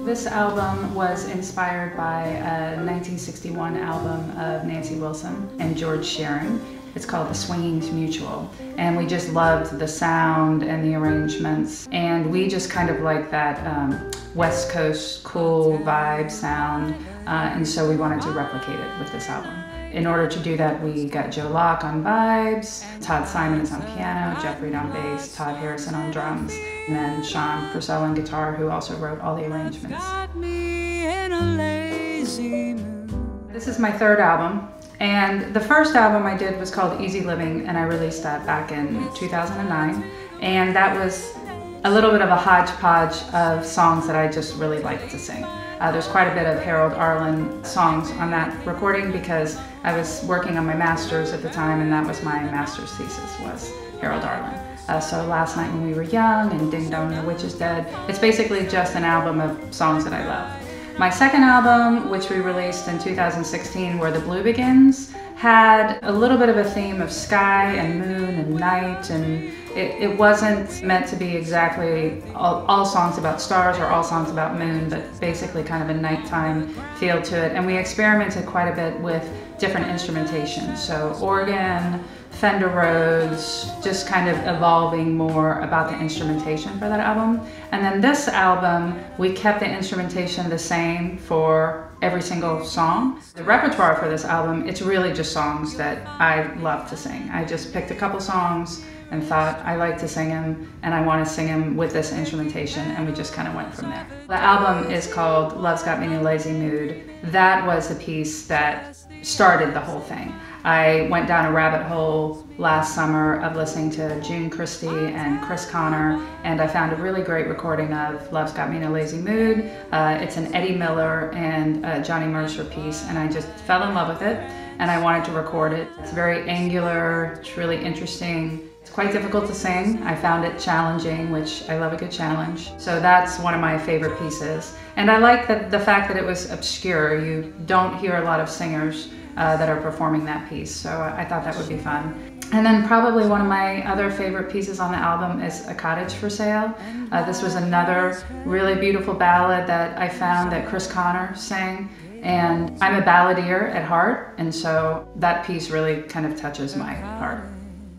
This album was inspired by a 1961 album of Nancy Wilson and George Shearing. It's called The Swinging's Mutual, and we just loved the sound and the arrangements, and we just kind of like that West Coast cool vibe sound, and so we wanted to replicate it with this album. In order to do that, we got Joe Locke on vibes, Todd Simon is on piano, Jeff Reed on bass, Todd Harrison on drums, and then Darden Purcell on guitar, who also wrote all the arrangements. This is my third album, and the first album I did was called Easy Living, and I released that back in 2009, and that was a little bit of a hodgepodge of songs that I just really liked to sing. There's quite a bit of Harold Arlen songs on that recording because I was working on my master's at the time, and that was my master's thesis, was Harold Arlen. So Last Night When We Were Young and Ding Dong the Witch is Dead. It's basically just an album of songs that I love. My second album, which we released in 2016, Where the Blue Begins, had a little bit of a theme of sky and moon and night, and it wasn't meant to be exactly all songs about stars or all songs about moon, but basically kind of a nighttime feel to it. And we experimented quite a bit with different instrumentation, so organ, Fender Rhodes, just kind of evolving more about the instrumentation for that album. And then this album, we kept the instrumentation the same for every single song. The repertoire for this album, it's really just songs that I love to sing. I just picked a couple songs and thought I like to sing them, and I want to sing them with this instrumentation, and we just kind of went from there. The album is called Love's Got Me in a Lazy Mood. That was the piece that started the whole thing. I went down a rabbit hole last summer of listening to June Christy and Chris Connor, and I found a really great recording of Love's Got Me in a Lazy Mood. It's an Eddie Miller and Johnny Mercer piece, and I just fell in love with it, and I wanted to record it. It's very angular, it's really interesting. It's quite difficult to sing. I found it challenging, which I love a good challenge. So that's one of my favorite pieces. And I like the fact that it was obscure. You don't hear a lot of singers that are performing that piece, so I thought that would be fun. And then probably one of my other favorite pieces on the album is A Cottage for Sale. This was another really beautiful ballad that I found that Chris Connor sang, and I'm a balladeer at heart, and so that piece really kind of touches my heart.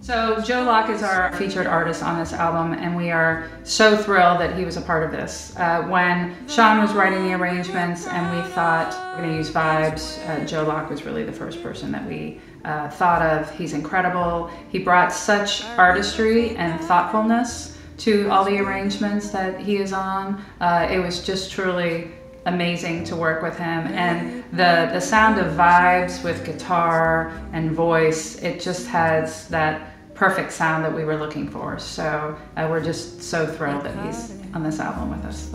So Joe Locke is our featured artist on this album, and we are so thrilled that he was a part of this. When Sean was writing the arrangements and we thought we're going to use vibes, Joe Locke was really the first person that we thought of. He's incredible. He brought such artistry and thoughtfulness to all the arrangements that he is on. It was just truly amazing to work with him, and the sound of vibes with guitar and voice, it just has that perfect sound that we were looking for. So we're just so thrilled that he's on this album with us.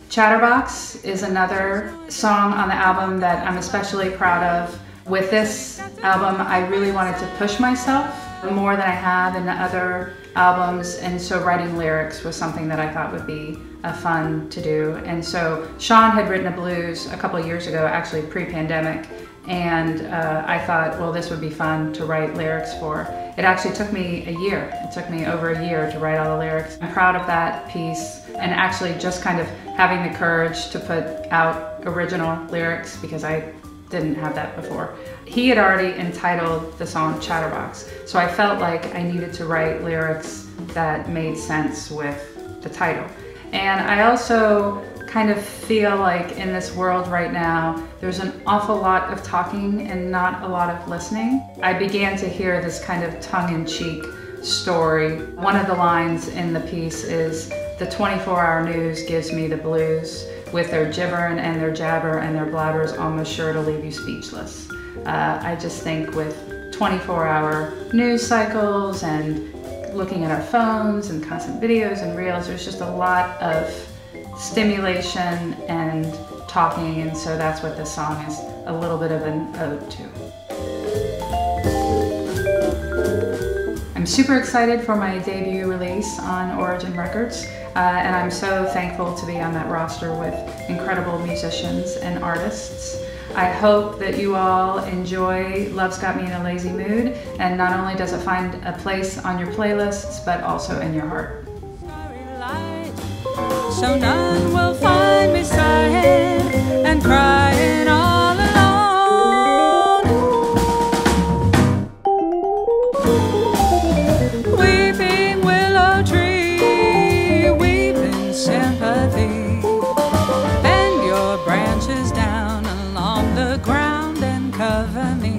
Chatterbox is another song on the album that I'm especially proud of. With this album, I really wanted to push myself more than I have in the other albums, and so writing lyrics was something that I thought would be fun to do. And so Sean had written a blues a couple of years ago, actually pre-pandemic, and I thought, well, this would be fun to write lyrics for. It actually took me a year. It took me over a year to write all the lyrics. I'm proud of that piece, and actually just kind of having the courage to put out original lyrics, because I didn't have that before. He had already entitled the song Chatterbox, so I felt like I needed to write lyrics that made sense with the title. And I also kind of feel like in this world right now, there's an awful lot of talking and not a lot of listening. I began to hear this kind of tongue-in-cheek story. One of the lines in the piece is, "The 24-hour news gives me the blues, with their gibberin' and their jabber and their blabber's almost sure to leave you speechless." I just think with 24-hour news cycles and looking at our phones and constant videos and reels, there's just a lot of stimulation and talking, and so that's what this song is a little bit of an ode to. I'm super excited for my debut release on Origin Records, and I'm so thankful to be on that roster with incredible musicians and artists. I hope that you all enjoy Love's Got Me in a Lazy Mood, and not only does it find a place on your playlists, but also in your heart. So none will find me sighing and crying all alone. Weeping willow tree, weeping sympathy, bend your branches down along the ground and cover me.